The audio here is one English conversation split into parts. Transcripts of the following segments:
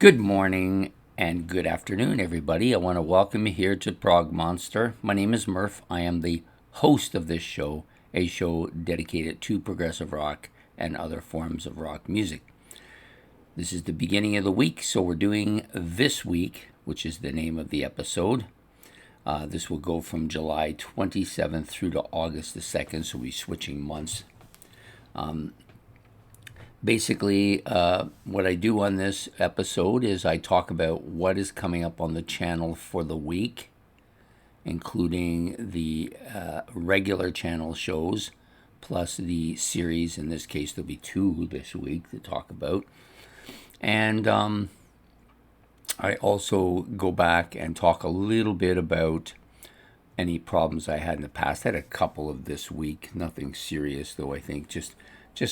Good morning and good afternoon, everybody. I want to welcome you here to Prog Monster. My name is Murph. I am the host of this show, a show dedicated to progressive rock and other forms of rock music. This is the beginning of the week, so we're doing This Week, which is the name of the episode. This will go from July 27th through to August the 2nd, so we're switching months. Basically, what I do on this episode is I talk about what is coming up on the channel for the week, including the regular channel shows, plus the series. In this case, there'll be two this week to talk about. And I also go back and talk a little bit about any problems I had in the past. I had a couple of this week, nothing serious though. I think just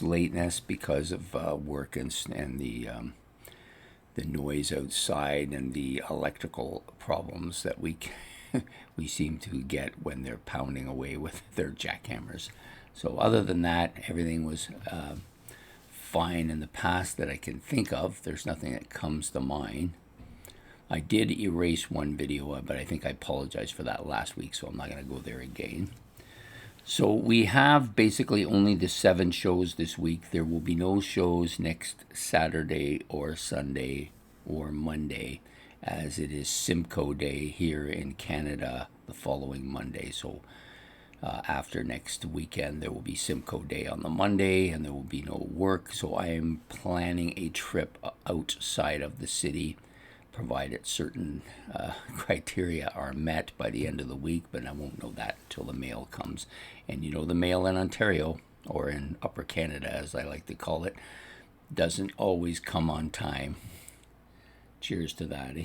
lateness because of work and the noise outside and the electrical problems that we we seem to get when they're pounding away with their jackhammers. So other than that, everything was fine in the past that I can think of. There's nothing that comes to mind. I did erase one video, but I think I apologized for that last week, so I'm not going to go there again. So we have basically only the 7 shows this week. There will be no shows next Saturday or Sunday or Monday, as it is Simcoe Day here in Canada the following Monday. So after next weekend, there will be Simcoe Day on the Monday, and there will be no work. So I am planning a trip outside of the city, provided certain criteria are met by the end of the week, but I won't know that until the mail comes. And you know, the mail in Ontario, or in Upper Canada as I like to call it, doesn't always come on time. Cheers to that, eh?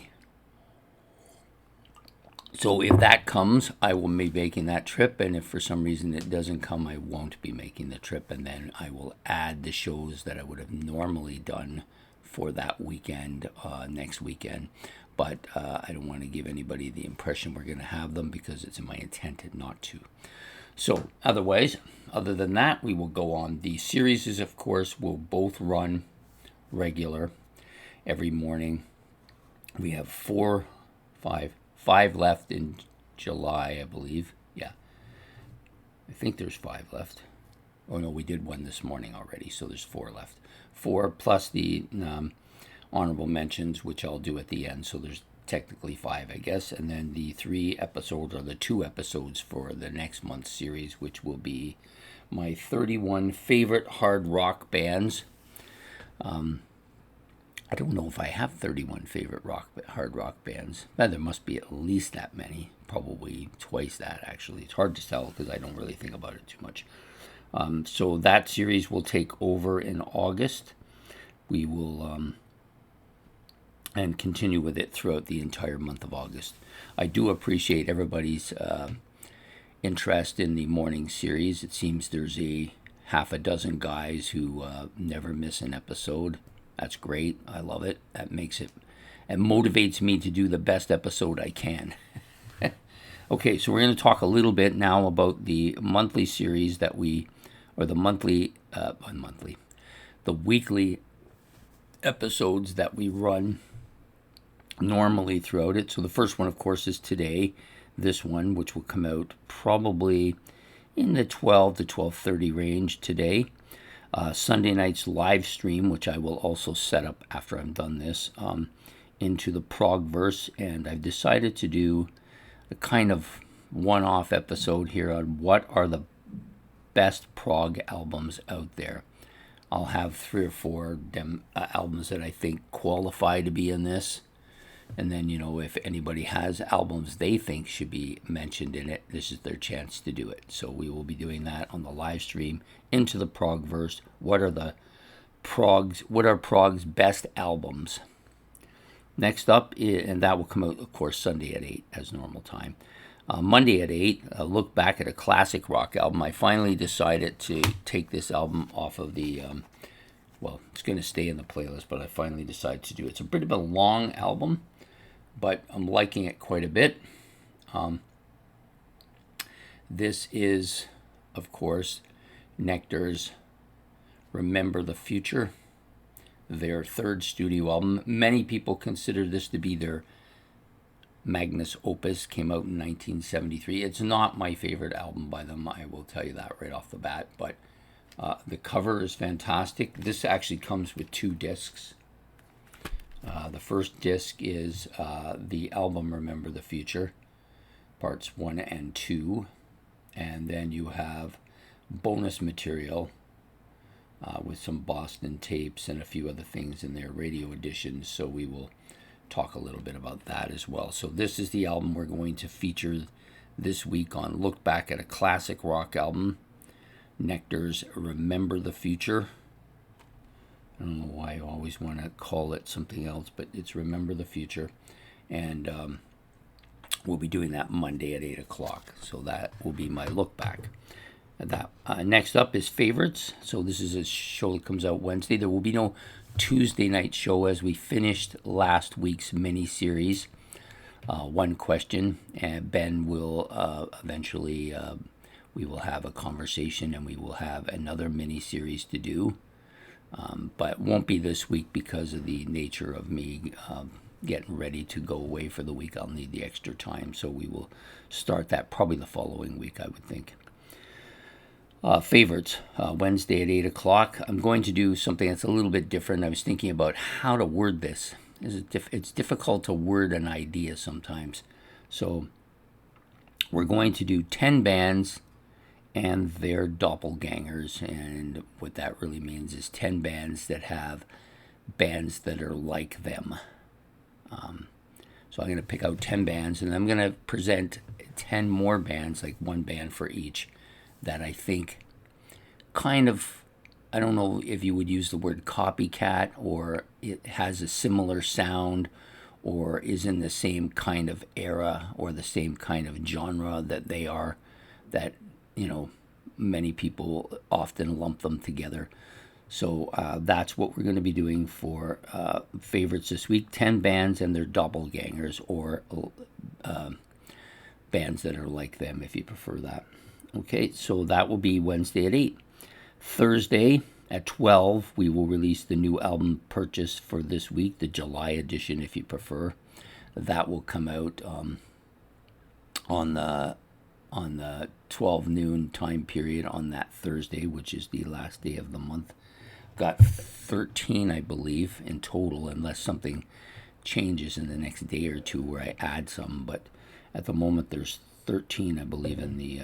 So if that comes, I will be making that trip, and if for some reason it doesn't come, I won't be making the trip, and then I will add the shows that I would have normally done for that weekend next weekend. But I don't want to give anybody the impression we're going to have them, because it's in my intent not to. So other than that, we will go on. The series, of course, will both run regular every morning. We have five left in July, I believe. Yeah, I think there's 5 left. Oh no, we did one this morning already, so there's 4 left. 4 plus the honorable mentions, which I'll do at the end. So there's technically 5, I guess. And then the 3 episodes, or the 2 episodes for the next month's series, which will be my 31 favorite hard rock bands. I don't know if I have 31 favorite hard rock bands. There must be at least that many. Probably twice that, actually. It's hard to tell because I don't really think about it too much. So that series will take over in August. We will and continue with it throughout the entire month of August. I do appreciate everybody's interest in the morning series. It seems there's a half a dozen guys who never miss an episode. That's great. I love it. That makes it motivates me to do the best episode I can. Okay, so we're going to talk a little bit now about the monthly series that the weekly episodes that we run normally throughout it. So the first one, of course, is today. This one, which will come out probably in the 12 to 12:30 range today. Sunday night's live stream, which I will also set up after I'm done this, into the Prog verse, and I've decided to do a kind of one-off episode here on what are the best prog albums out there. I'll have 3 or 4 albums that I think qualify to be in this. And then, if anybody has albums they think should be mentioned in it, this is their chance to do it. So we will be doing that on the live stream into the Progverse. What are Prog's best albums? Next up, and that will come out, of course, Sunday at 8 as normal time. Monday at 8, a look back at a classic rock album. I finally decided to take this album off of the, it's going to stay in the playlist, but I finally decided to do it. It's a bit of a long album, but I'm liking it quite a bit. This is, of course, Nectar's Remember the Future. their third studio album. Many people consider this to be their magnus opus. Came out in 1973. It's not my favorite album by them, I will tell you that right off the bat, but the cover is fantastic. This actually comes with 2 discs. The first disc is the album Remember the Future, parts 1 and 2, and then you have bonus material with some Boston tapes and a few other things in there, radio editions, so we will talk a little bit about that as well. So this is the album we're going to feature this week on Look Back at a Classic Rock Album, Nectar's Remember the Future. I don't know why I always want to call it something else, but it's Remember the Future. And we'll be doing that Monday at 8 o'clock. So that will be my look back. Next up is Favorites. So this is a show that comes out Wednesday. There will be no Tuesday night show as we finished last week's mini-series. One question, and Ben will eventually, we will have a conversation and we will have another mini-series to do. But won't be this week because of the nature of me getting ready to go away for the week. I'll need the extra time, so we will start that probably the following week, I would think. Favorites, Wednesday at 8 o'clock. I'm going to do something that's a little bit different. I was thinking about how to word this. It's difficult to word an idea sometimes. So we're going to do 10 bands and their doppelgangers, and what that really means is 10 bands that have bands that are like them. So I'm going to pick out 10 bands, and I'm going to present 10 more bands, like one band for each, that I think kind of, I don't know if you would use the word copycat, or it has a similar sound, or is in the same kind of era or the same kind of genre that they are, that many people often lump them together. So that's what we're going to be doing for favorites this week. 10 bands and their doppelgangers, or bands that are like them, if you prefer that. Okay, so that will be Wednesday at 8. Thursday at 12, we will release the new album purchase for this week, the July edition, if you prefer. That will come out on the 12 noon time period on that Thursday, which is the last day of the month. Got 13, I believe, in total, unless something changes in the next day or two where I add some. But at the moment, there's 13, I believe, in the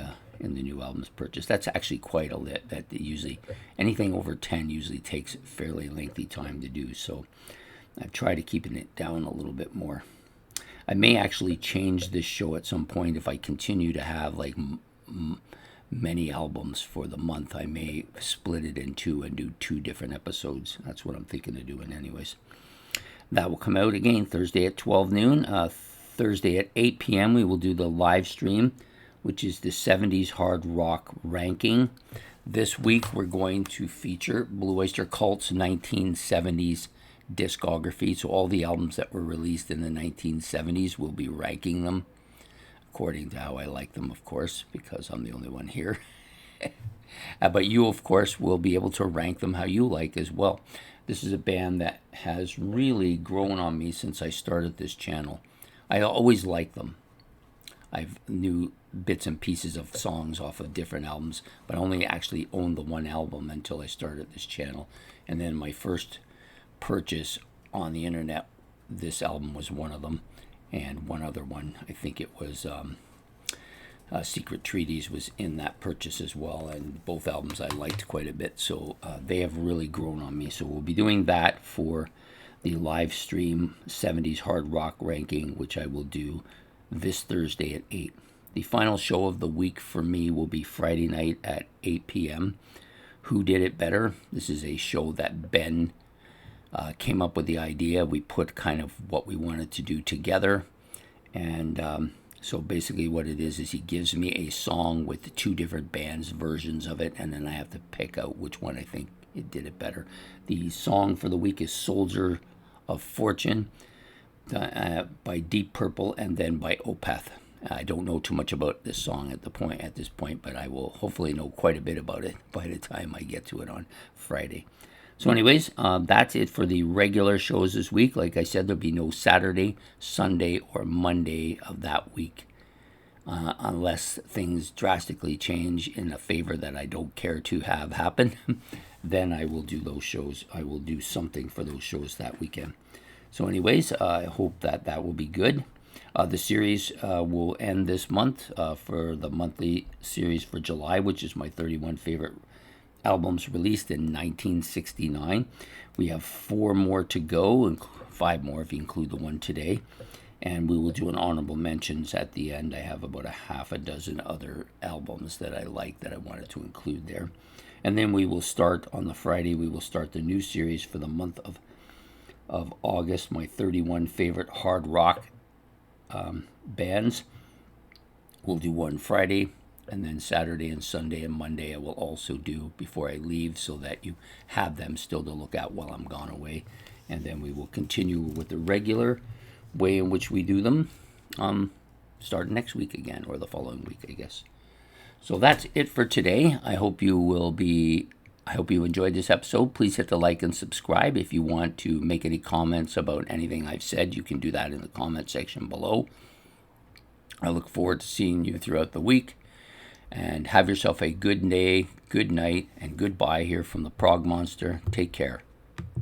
new albums purchase. That's actually quite a lit. That usually anything over 10 usually takes a fairly lengthy time to do. So I try to keep it down a little bit more. I may actually change this show at some point if I continue to have like many albums for the month. I may split it in two and do 2 different episodes. That's what I'm thinking of doing anyways. That will come out again Thursday at 12 noon. Thursday at 8 p.m. we will do the live stream, which is the 70s hard rock ranking. This week we're going to feature Blue Oyster Cult's 1970s discography. So all the albums that were released in the 1970s, we'll be ranking them according to how I like them, of course, because I'm the only one here. But you, of course, will be able to rank them how you like as well. This is a band that has really grown on me since I started this channel. I always liked them. I've knew bits and pieces of songs off of different albums, but I only actually owned the one album until I started this channel. And then my first purchase on the internet, this album was one of them, and one other one, I think it was Secret Treaties, was in that purchase as well, and both albums I liked quite a bit, so they have really grown on me. So we'll be doing that for the live stream 70s hard rock ranking, which I will do this Thursday at 8. The final show of the week for me will be Friday night at 8 p.m. Who Did It Better? This is a show that Ben came up with the idea. We put kind of what we wanted to do together. And so basically what it is he gives me a song with 2 different bands' versions of it, and then I have to pick out which one I think it did it better. The song for the week is Soldier of Fortune by Deep Purple, and then by Opeth. I don't know too much about this song at this point, but I will hopefully know quite a bit about it by the time I get to it on Friday. So, anyways, that's it for the regular shows this week. Like I said, there'll be no Saturday, Sunday, or Monday of that week, unless things drastically change in a favor that I don't care to have happen. Then I will do those shows. I will do something for those shows that weekend. So, anyways, I hope that that will be good. The series will end this month for the monthly series for July, which is my 31 favorite albums released in 1969. We have 4 more to go, and 5 more if you include the one today. And we will do an honorable mentions at the end. I have about a half a dozen other albums that I like that I wanted to include there. And then we will start on the Friday, we will start the new series for the month of August, my 31 favorite hard rock bands. We'll do one Friday, and then Saturday and Sunday and Monday I will also do before I leave, so that you have them still to look at while I'm gone away. And then we will continue with the regular way in which we do them start next week again, or the following week, I guess. So that's it for today. I hope you enjoyed this episode. Please hit the like and subscribe. If you want to make any comments about anything I've said, you can do that in the comment section below. I look forward to seeing you throughout the week. And have yourself a good day, good night, and goodbye here from the Prog Monster. Take care.